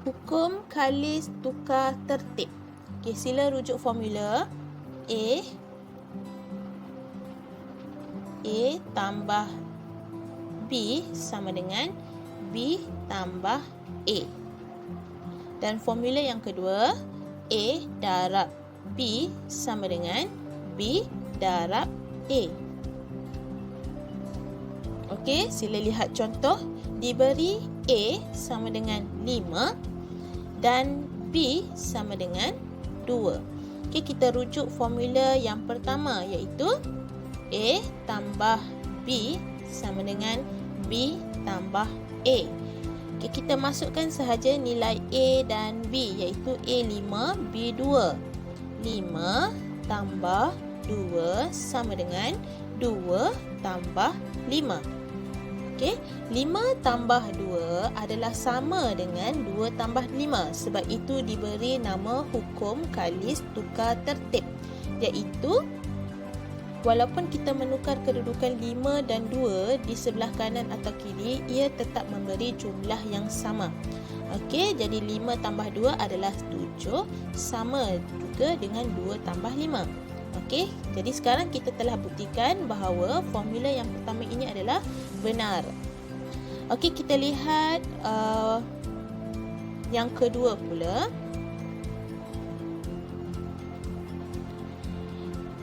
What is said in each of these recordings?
hukum kalis tukar tertib. Okey, sila rujuk formula. A tambah B sama dengan B tambah A. Dan formula yang kedua, A darab B sama dengan B darab A. Okey, sila lihat contoh. Diberi A sama dengan 5 dan B sama dengan 2. Okey, kita rujuk formula yang pertama, iaitu A tambah B sama dengan B tambah A. Okey, kita masukkan sahaja nilai A dan B, iaitu A 5, B 2. 5 tambah 2 sama dengan 2 tambah 5. Okey, 5 tambah 2 adalah sama dengan 2 tambah 5. Sebab itu diberi nama hukum kalis tukar tertib, iaitu walaupun kita menukar kedudukan 5 dan 2 di sebelah kanan atau kiri, ia tetap memberi jumlah yang sama. Okey, jadi 5 tambah 2 adalah 7, sama juga dengan 2 tambah 5. Okey, jadi sekarang kita telah buktikan bahawa formula yang pertama ini adalah benar. Okey, kita lihat yang kedua pula.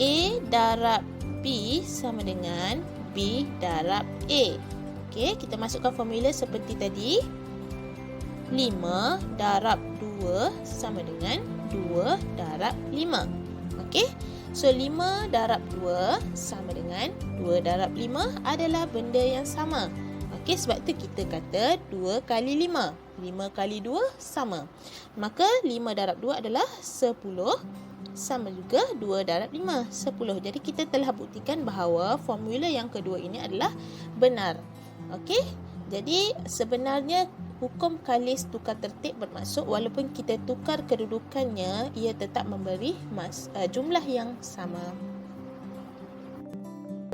A darab B sama dengan B darab A. Okey, kita masukkan formula seperti tadi. 5 darab 2 sama dengan 2 darab 5. Okey, so 5 darab 2 sama dengan 2 darab 5 adalah benda yang sama. Okey, sebab tu kita kata 2 kali 5. 5 kali 2 sama. Maka 5 darab 2 adalah 10. Sama juga 2 darab 5, 10. Jadi kita telah buktikan bahawa formula yang kedua ini adalah benar. Okey, jadi sebenarnya hukum kalis tukar tertib bermaksud walaupun kita tukar kedudukannya, ia tetap memberi jumlah yang sama.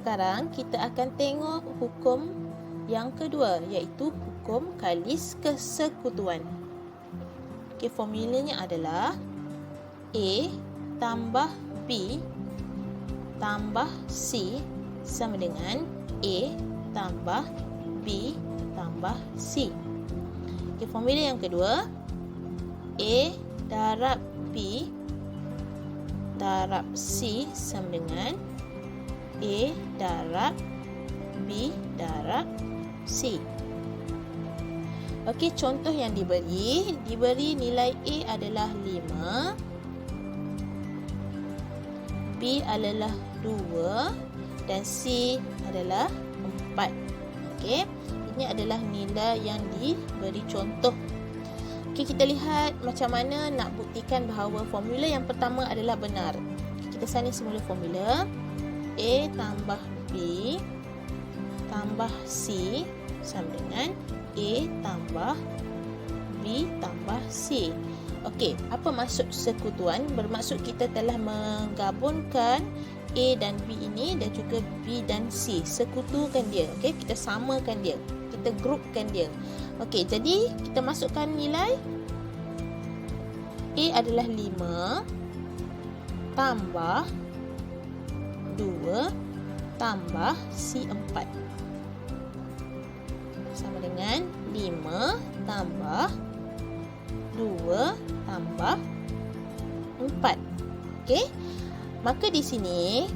Sekarang kita akan tengok hukum yang kedua, iaitu hukum kalis kesekutuan. Okey, formulanya adalah A tambah B tambah C sama dengan A tambah B tambah C. Okey, formula yang kedua, A darab B darab C sama dengan A darab B darab C. Okey, contoh yang diberi nilai A adalah 5, B adalah 2 dan C adalah 4. Okey, ini adalah nilai yang diberi contoh. Okey, kita lihat macam mana nak buktikan bahawa formula yang pertama adalah benar. Kita salin semula formula. A tambah B tambah C sama dengan A tambah B tambah C. Okey, apa maksud sekutuan? Bermaksud kita telah menggabungkan A dan B ini dan juga B dan C. Sekutukan dia. Okey, kita samakan dia. Kita grupkan dia. Okey, jadi kita masukkan nilai. A adalah 5 tambah 2 tambah C 4. Sama dengan 5 tambah 2 tambah 4. Okey. Maka di sini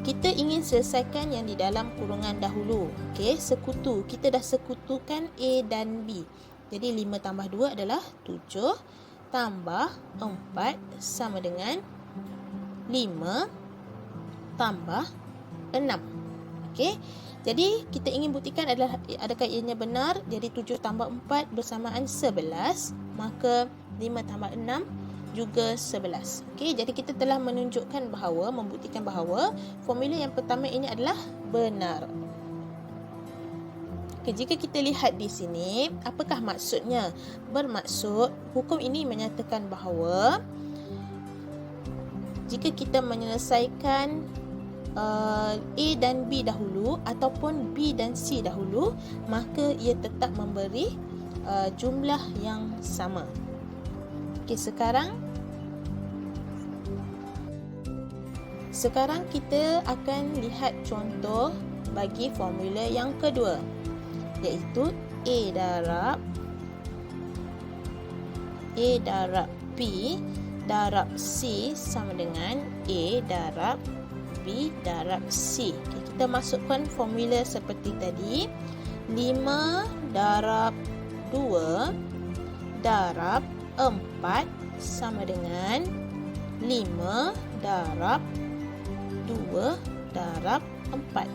kita ingin selesaikan yang di dalam kurungan dahulu. Okey, sekutu. Kita dah sekutukan A dan B. Jadi 5 tambah 2 adalah 7 tambah 4 sama dengan 5 tambah 6. Okey. Jadi kita ingin buktikan adakah ianya benar. Jadi 7 tambah 4 bersamaan 11. Maka 5 tambah 6 juga 11. Okey, jadi kita telah membuktikan bahawa formula yang pertama ini adalah benar. Okey, jika kita lihat di sini, apakah maksudnya? Bermaksud hukum ini menyatakan bahawa jika kita menyelesaikan A dan B dahulu ataupun B dan C dahulu, maka ia tetap memberi jumlah yang sama. Okey, sekarang kita akan lihat contoh bagi formula yang kedua, iaitu A darab B darab C sama dengan A darab B darab C. Okay, kita masukkan formula seperti tadi. 5 darab 2 darab 4 sama dengan 5 darab 2 darab 4.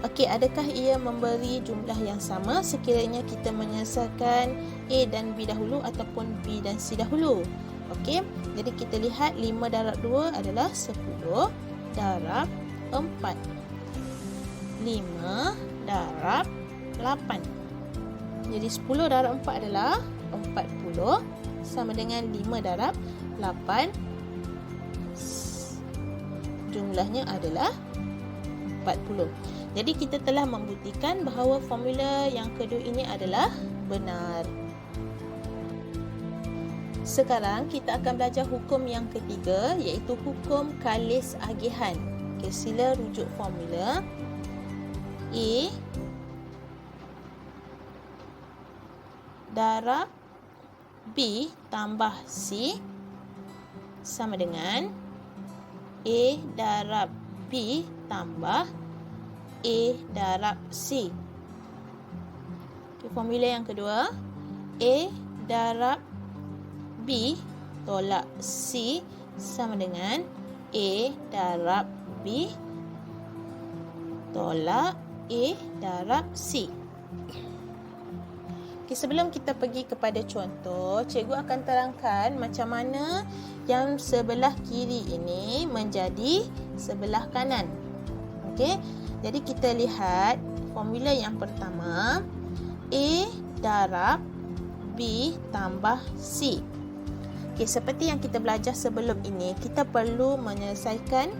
Okey, adakah ia memberi jumlah yang sama sekiranya kita menyelesaikan A dan B dahulu ataupun B dan C dahulu? Okey, jadi kita lihat 5 darab 2 adalah 10 darab 4. 5 darab 8. Jadi 10 darab 4 adalah 40 sama dengan 5 darab 8. Jumlahnya adalah 40. Jadi kita telah membuktikan bahawa formula yang kedua ini adalah benar. Sekarang kita akan belajar hukum yang ketiga, iaitu hukum kalis agihan. Okay, sila rujuk formula. A darab B tambah C sama dengan A darab B tambah A darab C. Okay, formula yang kedua, A darab B tolak C sama dengan A darab B tolak A darab C. Okay, sebelum kita pergi kepada contoh, cikgu akan terangkan macam mana yang sebelah kiri ini menjadi sebelah kanan. Okey, jadi kita lihat formula yang pertama, A darab B tambah C. Okey, seperti yang kita belajar sebelum ini, kita perlu menyelesaikan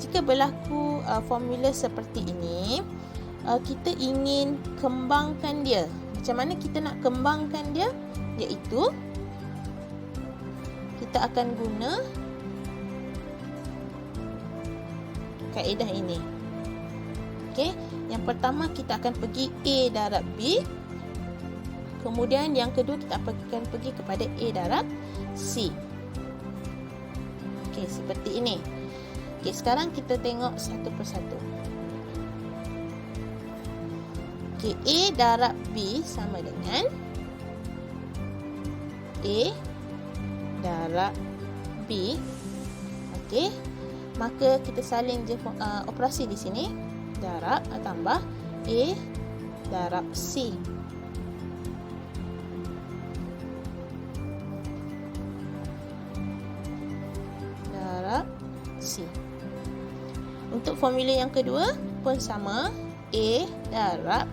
jika berlaku formula seperti ini, kita ingin kembangkan dia. Macam mana kita nak kembangkan dia? Iaitu kita akan guna kaedah ini. Okey, yang pertama kita akan pergi A darab B. Kemudian yang kedua kita akan pergi kepada A darab C. Okey, seperti ini. Okey, sekarang kita tengok satu persatu. Okey, A darab B sama dengan A darab B. Okey, maka kita salin je operasi di sini. Darab tambah A darab C. Darab C. Untuk formula yang kedua pun sama, A darab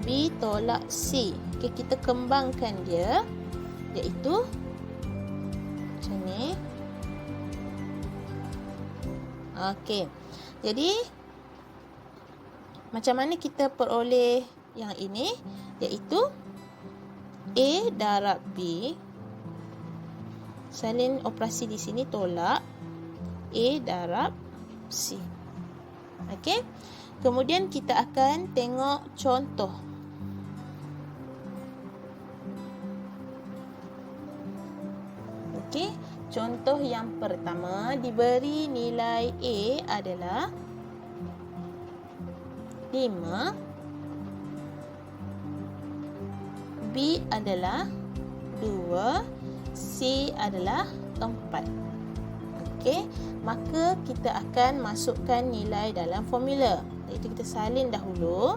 B tolak C. Okay, kita kembangkan dia, iaitu macam ni. Okey, jadi macam mana kita peroleh yang ini, iaitu A darab B, salin operasi di sini tolak A darab C. Okey, kemudian kita akan tengok contoh. Okey, contoh yang pertama, diberi nilai A adalah 5, B adalah 2, C adalah 4. Okey, maka kita akan masukkan nilai dalam formula. Iaitu kita salin dahulu.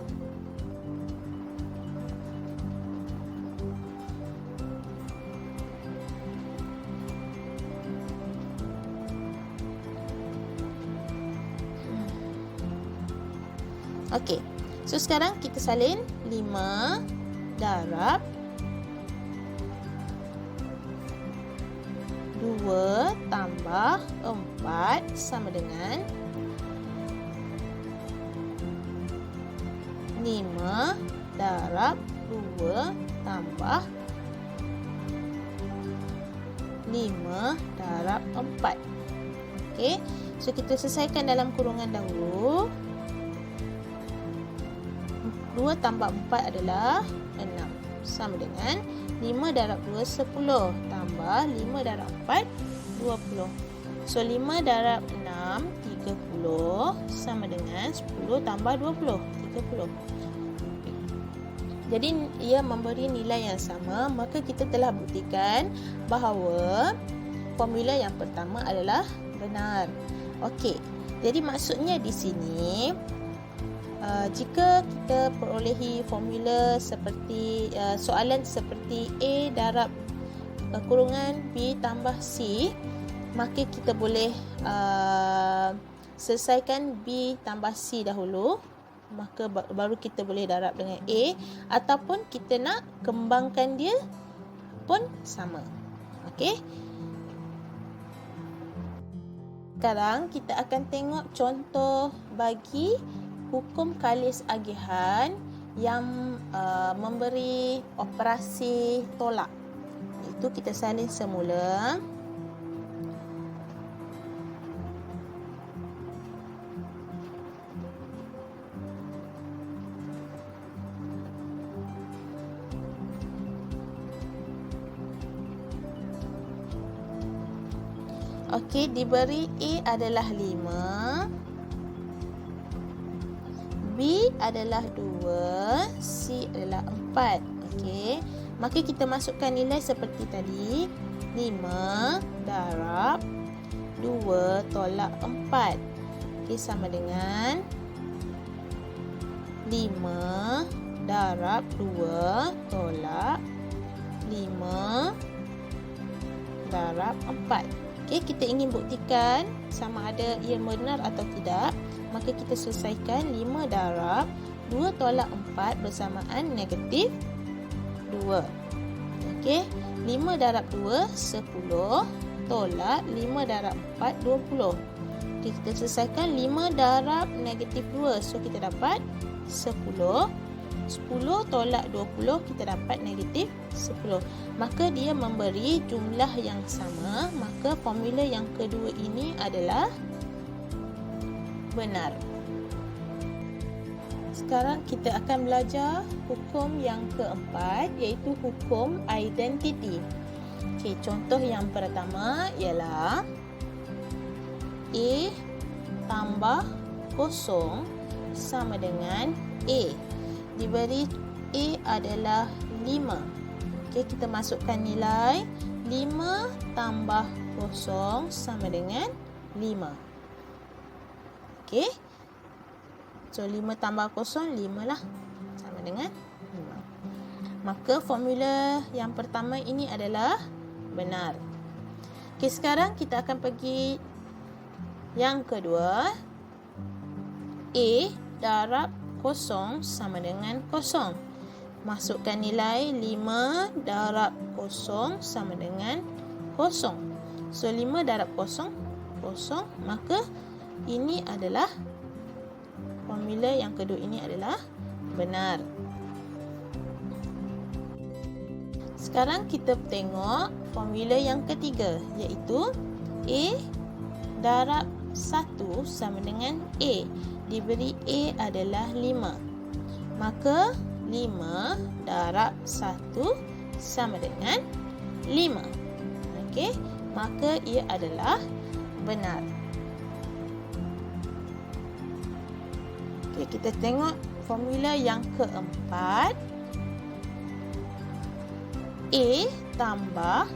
Okey, so sekarang kita salin 5 darab 2 tambah 4 sama dengan 5 darab 2 tambah 5 darab 4. Okey, so kita selesaikan dalam kurungan dahulu. 2 tambah 4 adalah 6, sama dengan 5 darab 2 10 tambah 5 darab 4 20. So 5 darab 6 30 sama dengan 10 tambah 20 30. Jadi ia memberi nilai yang sama, maka kita telah buktikan bahawa formula yang pertama adalah benar. Okey. Jadi maksudnya di sini jika kita perolehi formula seperti soalan seperti A darab kurungan B tambah C, maka kita boleh selesaikan B tambah C dahulu, maka baru kita boleh darab dengan A, ataupun kita nak kembangkan dia pun sama. Okey. Sekarang kita akan tengok contoh bagi hukum kalis agihan yang memberi operasi tolak. Itu kita salin semula. Okey, diberi A adalah 5, B adalah 2, C adalah 4. Okey, maka kita masukkan nilai seperti tadi. 5 darab 2 tolak 4. Okey, sama dengan 5 darab 2 tolak 5 darab 4. Okey, kita ingin buktikan sama ada ia benar atau tidak, maka kita selesaikan 5 darab 2 tolak 4 bersamaan negatif 2. Okey, 5 darab 2 10 tolak 5 darab 4 20. Okey, kita selesaikan 5 darab negatif 2, so kita dapat 10. 10 tolak 20 kita dapat negatif 10. Maka dia memberi jumlah yang sama, maka formula yang kedua ini adalah benar. Sekarang kita akan belajar hukum yang keempat, iaitu hukum identiti. Okey, contoh yang pertama ialah A tambah kosong sama dengan A. Diberi A adalah 5. Okey, kita masukkan nilai 5 tambah kosong sama dengan 5. Okey. So 5 tambah kosong 5 lah, sama dengan 5. Maka formula yang pertama ini adalah benar. Okey, sekarang kita akan pergi yang kedua. A darab kosong sama dengan kosong. Masukkan nilai 5 darab kosong sama dengan kosong. So 5 darab kosong, kosong. Maka ini adalah formula yang kedua ini adalah benar. Sekarang kita tengok formula yang ketiga, iaitu A darab 1 sama dengan A. Diberi A adalah 5. Maka 5 darab 1 sama dengan 5. Okey, maka ia adalah benar. Okey, kita tengok formula yang keempat. A tambah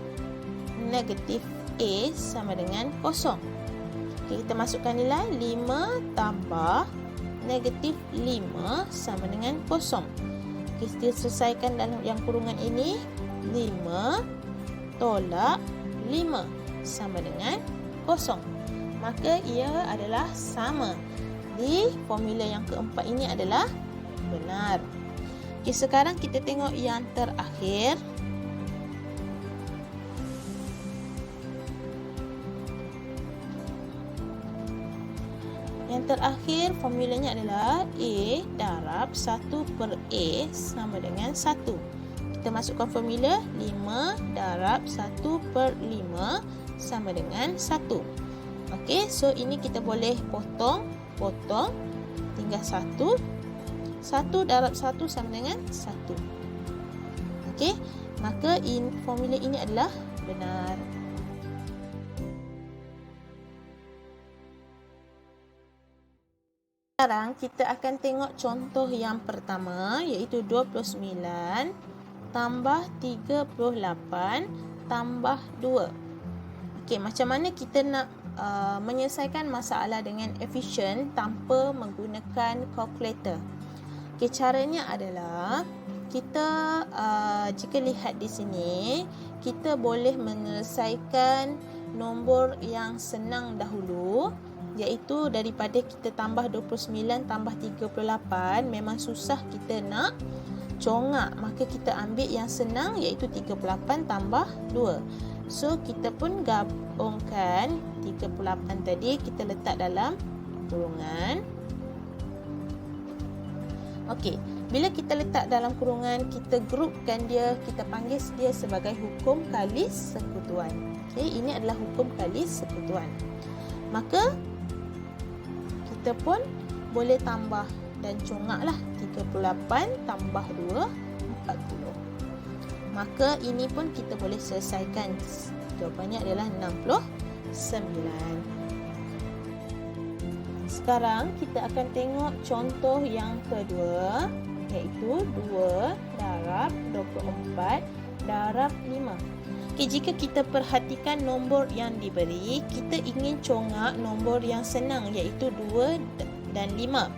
negatif A sama dengan kosong. Okay, kita masukkan nilai 5 tambah negatif 5 sama dengan kosong. Okay, kita selesaikan dalam yang kurungan ini. 5 tolak 5 sama dengan kosong. Maka ia adalah sama. Di formula yang keempat ini adalah benar. Okay, sekarang kita tengok yang terakhir. Yang terakhir formulanya adalah A darab 1 per A sama dengan 1. Kita masukkan formula 5 darab 1 per 5 sama dengan 1. Okey, so ini kita boleh potong, tinggal 1. 1 darab 1 sama dengan 1. Okey, maka formula ini adalah benar. Sekarang kita akan tengok contoh yang pertama, iaitu 29 tambah 38 tambah 2. Okey, macam mana kita nak menyelesaikan masalah dengan efisien tanpa menggunakan kalkulator? Okey, caranya adalah kita jika lihat di sini, kita boleh menyelesaikan nombor yang senang dahulu, iaitu daripada kita tambah 29 tambah 38 memang susah kita nak congak, maka kita ambil yang senang iaitu 38 tambah 2. So kita pun gabungkan 38 tadi, kita letak dalam kurungan. Okey, bila kita letak dalam kurungan, kita grupkan dia, kita panggil dia sebagai hukum kalis sekutuan. Okey, ini adalah hukum kalis sekutuan. Maka kita pun boleh tambah dan congaklah 38 tambah 2, 40. Maka ini pun kita boleh selesaikan. Jawapannya adalah 69. Sekarang kita akan tengok contoh yang kedua, iaitu 2 darab 24 darab 5. Okay, jika kita perhatikan nombor yang diberi, kita ingin congak nombor yang senang iaitu 2 dan 5.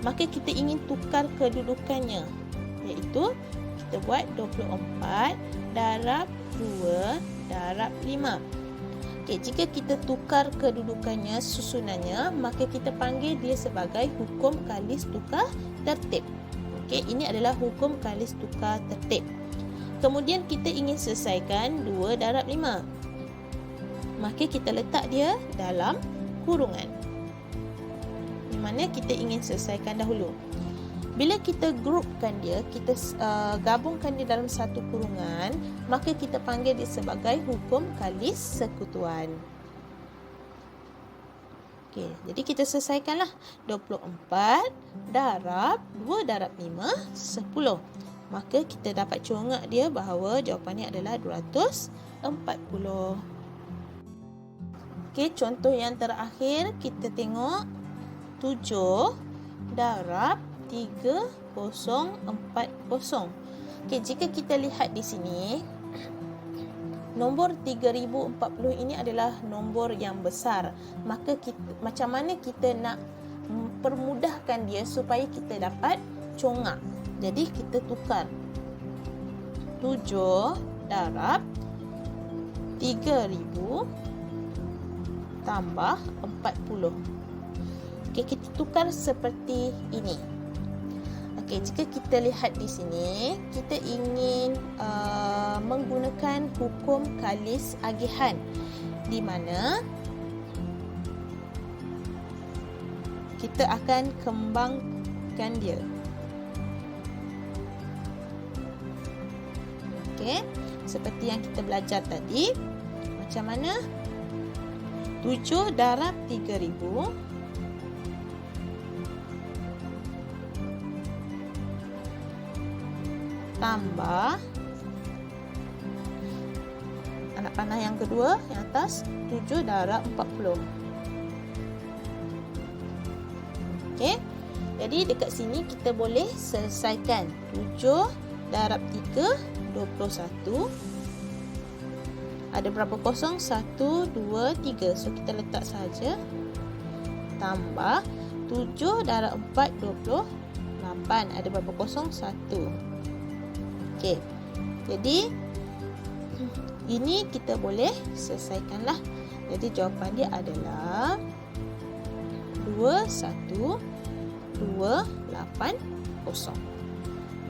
Maka kita ingin tukar kedudukannya, iaitu kita buat 24 darab 2 darab 5. Okay, jika kita tukar kedudukannya, susunannya, maka kita panggil dia sebagai hukum kalis tukar tertib. Okay, ini adalah hukum kalis tukar tertib. Kemudian kita ingin selesaikan 2 darab 5. Maka kita letak dia dalam kurungan, di mana kita ingin selesaikan dahulu. Bila kita grupkan dia, kita gabungkan dia dalam satu kurungan, maka kita panggil dia sebagai hukum kalis sekutuan. Okey, jadi kita selesaikanlah 24 darab 2 darab 5, 10. Maka kita dapat congak dia bahawa jawapannya adalah 240. Okey, contoh yang terakhir kita tengok 7 darab 3040. Okey, jika kita lihat di sini, nombor 3040 ini adalah nombor yang besar. Maka macam mana kita nak permudahkan dia supaya kita dapat congak? Jadi kita tukar 7 darab 3000 tambah 40. Okey, kita tukar seperti ini. Okey, jika kita lihat di sini, kita ingin menggunakan hukum kalis agihan, di mana kita akan kembangkan dia. Okey, seperti yang kita belajar tadi, macam mana 7 darab 3000 tambah anak panah yang kedua yang atas 7 darab 40. Okey, jadi dekat sini kita boleh selesaikan 7 darab 3, 21. Ada berapa kosong? 1, 2, 3. So kita letak saja. Tambah 7 darab 4, 28. Ada berapa kosong? 1. Okey, jadi ini kita boleh selesaikanlah. Jadi jawapan dia adalah 21280.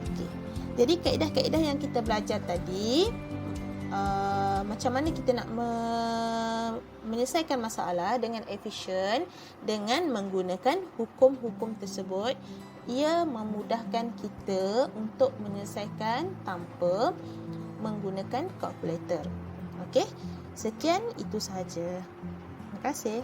Okey, jadi kaedah-kaedah yang kita belajar tadi, macam mana kita nak menyelesaikan masalah dengan efisien dengan menggunakan hukum-hukum tersebut. Ia memudahkan kita untuk menyelesaikan tanpa menggunakan kalkulator. Okey, sekian itu sahaja. Terima kasih.